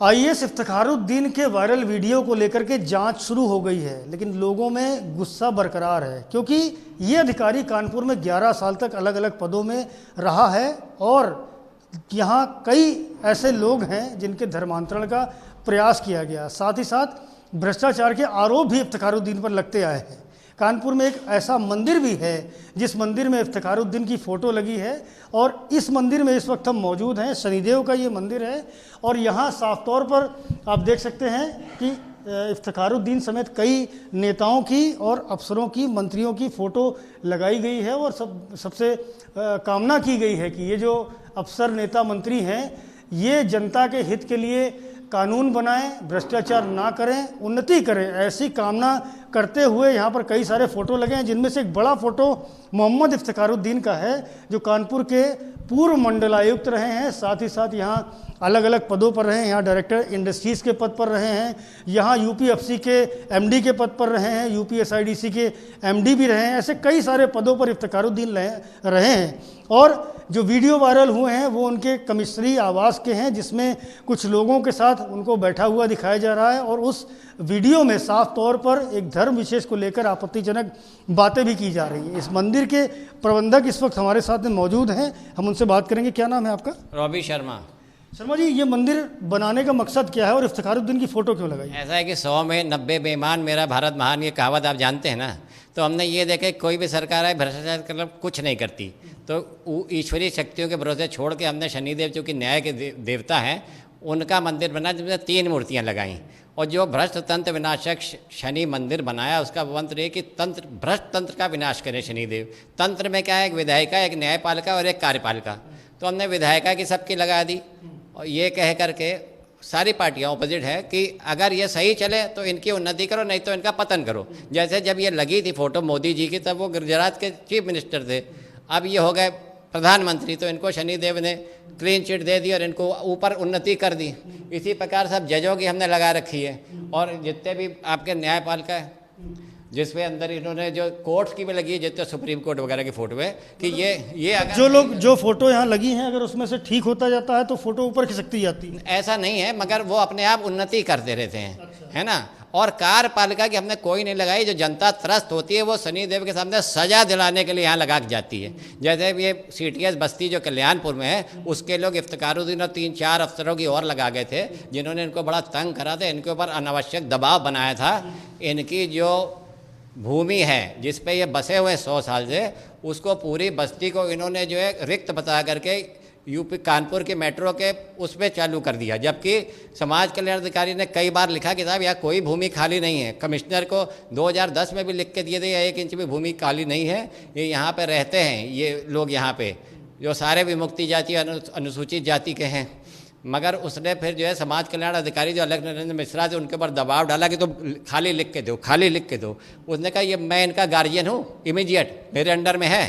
IAS Iftikharuddin के viral video को लेकर के जांच शुरू हो गई है, लेकिन लोगों में गुस्सा बरकरार है क्योंकि ये अधिकारी कानपुर में 11 साल तक अलग अलग पदों में रहा है और यहाँ कई ऐसे लोग हैं जिनके धर्मांतरण का प्रयास किया गया। साथ ही साथ भ्रष्टाचार के आरोप भी इफ्तिखारुद्दीन पर लगते आए हैं। कानपुर में एक ऐसा मंदिर भी है जिस मंदिर में इफ्तिखारुद्दीन की फ़ोटो लगी है और इस मंदिर में इस वक्त हम मौजूद हैं। शनिदेव का ये मंदिर है और यहाँ साफ तौर पर आप देख सकते हैं कि इफ्तिखारुद्दीन समेत कई नेताओं की और अफसरों की, मंत्रियों की फ़ोटो लगाई गई है और सबसे कामना की गई है कि ये जो अफसर, नेता, मंत्री हैं ये जनता के हित के लिए कानून बनाएं, भ्रष्टाचार ना करें, उन्नति करें, ऐसी कामना करते हुए यहाँ पर कई सारे फ़ोटो लगे हैं, जिनमें से एक बड़ा फ़ोटो मोहम्मद इफ्तिखारुद्दीन का है जो कानपुर के पूर्व मंडलायुक्त रहे हैं। साथ ही साथ यहाँ अलग अलग पदों पर रहे हैं। यहाँ डायरेक्टर इंडस्ट्रीज़ के पद पर रहे हैं, यहाँ यूपीएफसी के एमडी के पद पर रहे हैं, यूपीएसआईडीसी के एमडी भी रहे हैं। ऐसे कई सारे पदों पर इफ्तिखारुद्दीन रहे हैं और जो वीडियो वायरल हुए हैं वो उनके कमिश्नरी आवास के हैं, जिसमें कुछ लोगों के साथ उनको बैठा हुआ दिखाया जा रहा है और उस वीडियो में साफ तौर पर एक धर्म विशेष को लेकर आपत्तिजनक बातें भी की जा रही हैं। इस मंदिर के प्रबंधक इस वक्त हमारे साथ में मौजूद हैं, हम उनसे बात करेंगे। क्या नाम है आपका? रवि शर्मा। शर्मा जी, ये मंदिर बनाने का मकसद क्या है और इफ्तिखारुद्दीन की फ़ोटो क्यों लगाई? ऐसा है कि 100 में 90 बेईमान मेरा भारत महान, ये कहावत आप जानते हैं ना। तो हमने ये देखे कोई भी सरकार है भ्रष्टाचार कर कुछ नहीं करती, तो ईश्वरीय शक्तियों के भरोसे छोड़ के हमने शनिदेव जो कि न्याय के देवता हैं उनका मंदिर बना, जिसमें 3 मूर्तियाँ लगाईं। और जो भ्रष्ट तंत्र विनाशक शनि मंदिर बनाया उसका मंत्र ये कि भ्रष्ट तंत्र का विनाश करें शनिदेव। तंत्र में क्या है, एक विधायिका, एक न्यायपालिका और एक कार्यपालिका। तो हमने विधायिका की सबकी लगा दी और ये कह करके सारी पार्टियां अपोजिट है कि अगर ये सही चले तो इनकी उन्नति करो, नहीं तो इनका पतन करो। जैसे जब ये लगी थी फ़ोटो मोदी जी की, तब वो गुजरात के चीफ मिनिस्टर थे, अब ये हो गए प्रधानमंत्री, तो इनको शनिदेव ने क्लीन चिट दे दी और इनको ऊपर उन्नति कर दी। इसी प्रकार सब जजों की हमने लगा रखी है और जितने भी आपके न्यायपालिका है जिसमें अंदर इन्होंने जो कोर्ट्स की भी लगी है, जितने सुप्रीम कोर्ट वगैरह की फ़ोटो है कि ये अगर जो फ़ोटो यहाँ लगी हैं अगर उसमें से ठीक होता जाता है तो फ़ोटो ऊपर खिसकती जाती है। ऐसा नहीं है, मगर वो अपने आप उन्नति करते रहते हैं। अच्छा। है ना। और कार्यपालिका की हमने कोई नहीं लगाई। जो जनता त्रस्त होती है वो शनिदेव के सामने सजा दिलाने के लिए यहाँ लगा जाती है। जैसे ये सीटीएस बस्ती जो कल्याणपुर में है उसके लोग इफ्तिखारुद्दीन और 3-4 अफसरों की और लगा गए थे जिन्होंने इनको बड़ा तंग करा था, इनके ऊपर अनावश्यक दबाव बनाया था। इनकी जो भूमि है जिस पे ये बसे हुए 100 साल से, उसको पूरी बस्ती को इन्होंने जो है रिक्त बता करके यूपी कानपुर के मेट्रो के उस पर चालू कर दिया। जबकि समाज कल्याण अधिकारी ने कई बार लिखा कि साहब यहाँ कोई भूमि खाली नहीं है। कमिश्नर को 2010 में भी लिख के दिए थे 1 इंच भी भूमि खाली नहीं है, ये यहाँ पे रहते हैं ये लोग, यहाँ पे जो सारे विमुक्ति जाति अनुसूचित जाति के हैं। मगर उसने फिर जो है समाज कल्याण अधिकारी जो अलग नरेंद्र मिश्रा थे उनके ऊपर दबाव डाला कि तो खाली लिख के दो, खाली लिख के दो। उसने कहा ये मैं इनका गार्जियन हूँ, इमीडिएट मेरे अंडर में है,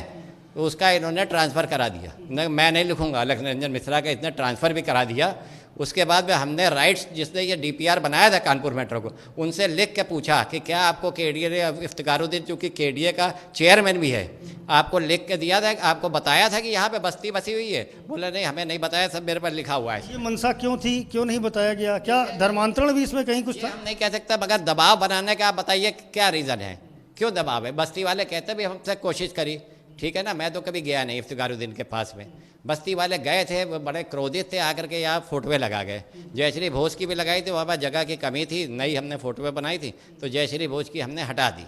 तो उसका इन्होंने ट्रांसफ़र करा दिया। मैं नहीं लिखूंगा, अलग नरेंद्र मिश्रा का इसने ट्रांसफ़र भी करा दिया। उसके बाद में हमने राइट्स, जिसने ये डीपीआर बनाया था कानपुर मेट्रो को, उनसे लिख के पूछा कि क्या आपको केडीए ने, इफ्तिखारुद्दीन चूँकि केडीए का चेयरमैन भी है, आपको लिख के दिया था, आपको बताया था कि यहाँ पे बस्ती बसी हुई है? बोले नहीं, हमें नहीं बताया, सब मेरे पर लिखा हुआ है। ये मनसा क्यों थी, क्यों नहीं बताया गया? क्या धर्मांतरण भी इसमें कहीं कुछ था? हम नहीं कह सकता, मगर दबाव बनाने का आप बताइए क्या रीज़न है, क्यों दबाव है? बस्ती वाले कहते भी हमसे कोशिश करी, ठीक है ना। मैं तो कभी गया नहीं इफ्तिखारुद्दीन के पास में, बस्ती वाले गए थे, वो बड़े क्रोधित थे, आकर के यहाँ फ़ोटोएँ लगा गए। जयश्री भोज की भी लगाई थी, वहाँ पर जगह की कमी थी, नई हमने फ़ोटोएँ बनाई थी, तो जयश्री भोज की हमने हटा दी।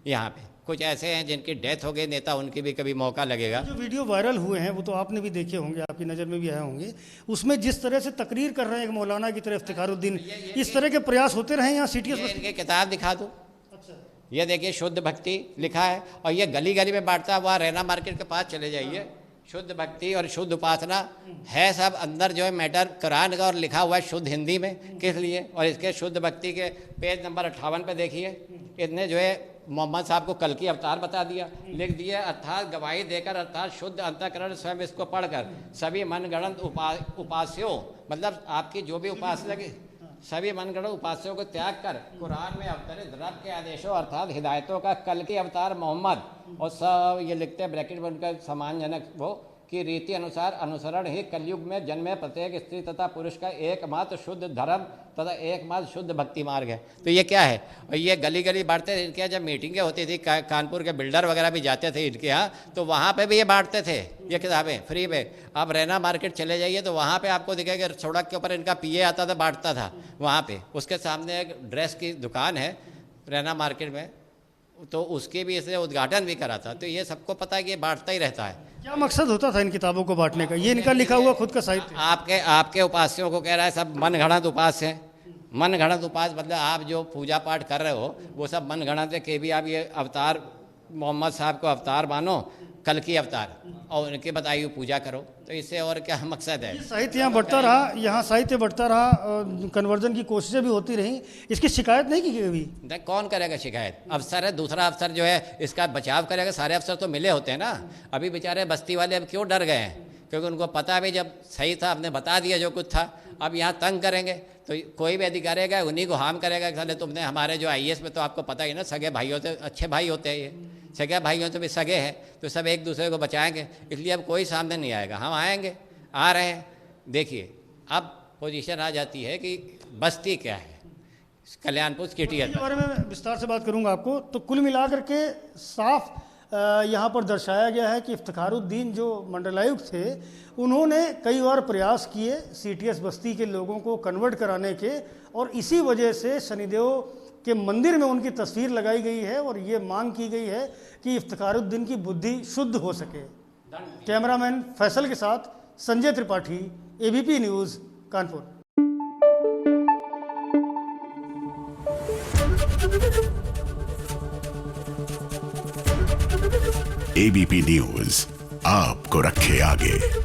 यहाँ पे कुछ ऐसे हैं जिनकी डेथ हो गई नेता, उनकी भी कभी मौका लगेगा। जो वीडियो वायरल हुए हैं वो तो आपने भी देखे होंगे, आपकी नज़र में भी आए होंगे। उसमें जिस तरह से तकरीर कर रहे हैं एक मौलाना की तरह इफ्तिखारुद्दीन, इस तरह के प्रयास होते रहे यहाँ सीटीएस। इनके किताब दिखा दो। ये देखिए शुद्ध भक्ति लिखा है और ये गली गली में बांटता है। वहाँ रैना मार्केट के पास चले जाइए, शुद्ध भक्ति और शुद्ध उपासना है, सब अंदर जो है मैटर कुरान का और लिखा हुआ है शुद्ध हिंदी में, किस लिए। और इसके शुद्ध भक्ति के पेज नंबर 58 पे देखिए, इसने जो है मोहम्मद साहब को कल की अवतार बता दिया, लिख दिया, अर्थात गवाही देकर, अर्थात शुद्ध अंतःकरण स्वयं इसको पढ़कर सभी मनगढ़ंत उपास्यों, मतलब आपकी जो भी उपासना, सभी मनगढ़ंत उपास्यों को त्याग कर कुरान में अवतरित रब के आदेशों अर्थात हिदायतों का कल के अवतार मोहम्मद, और सब ये लिखते हैं ब्रैकेट में उनका सम्मानजनक वो, कि रीति अनुसार अनुसरण ही कलयुग में जन्मे प्रत्येक स्त्री तथा पुरुष का एकमात्र शुद्ध धर्म तथा एकमात्र शुद्ध भक्ति मार्ग है। तो ये क्या है, और ये गली गली बांटते थे। इनके यहाँ जब मीटिंगें होती थी, कानपुर के बिल्डर वगैरह भी जाते थे इनके यहाँ, तो वहाँ पे भी ये बांटते थे ये किताबें फ्री में। आप रैना मार्केट चले जाइए तो वहाँ पे आपको दिखेगा, सड़क के ऊपर इनका पीए आता था, बांटता था वहाँ पे। उसके सामने एक ड्रेस की दुकान है रैना मार्केट में, तो उसके भी इसने उद्घाटन भी करा था। तो ये सबको पता है कि ये बांटता ही रहता है। क्या मकसद होता था इन किताबों को बांटने का? ये इनका लिखा हुआ खुद का साहित्य। आपके उपास्यों को कह रहा है सब मनगढ़ंत उपास्य हैं। मनगढ़ंत उपास्य मतलब आप जो पूजा पाठ कर रहे हो वो सब मनगढ़ंत है। कि भी आप ये अवतार मोहम्मद साहब को अवतार मानो, कल की अवतार, और उनके बताई हुई पूजा करो। तो इससे और क्या मकसद है? साहित्य यहाँ बढ़ता रहा, यहाँ साहित्य बढ़ता रहा, कन्वर्जन की कोशिशें भी होती रहीं। इसकी शिकायत नहीं की कभी? कौन करेगा शिकायत? अफसर है, दूसरा अफसर जो है इसका बचाव करेगा। सारे अफसर तो मिले होते हैं ना। अभी बेचारे बस्ती वाले अब क्यों डर गए हैं? क्योंकि उनको पता भी जब सही था, हमने बता दिया जो कुछ था। अब यहाँ तंग करेंगे तो कोई भी अधिकारी है उन्हीं को हार्म करेगा। चले तुमने हमारे जो IAS में, तो आपको पता ही ना, सगे भाइयों से अच्छे भाई होते हैं, ये सगे भाइयों से भी सगे हैं, तो सब एक दूसरे को बचाएंगे। इसलिए अब कोई सामने नहीं आएगा, हम आएंगे, आ रहे हैं। देखिए अब पोजीशन आ जाती है कि बस्ती क्या है, कल्याणपुर सिटी है। इसके बारे में विस्तार से बात करूंगा आपको। तो कुल मिलाकर के साफ यहाँ पर दर्शाया गया है कि इफ्तिखारुद्दीन जो मंडलायुक्त थे, उन्होंने कई बार प्रयास किए CTS बस्ती के लोगों को कन्वर्ट कराने के, और इसी वजह से शनिदेव के मंदिर में उनकी तस्वीर लगाई गई है और ये मांग की गई है कि इफ्तिखारुद्दीन की बुद्धि शुद्ध हो सके। कैमरामैन फैसल के साथ Sanjay Tripathi, ABP news, Kanpur. ABP news आपको रखे आगे।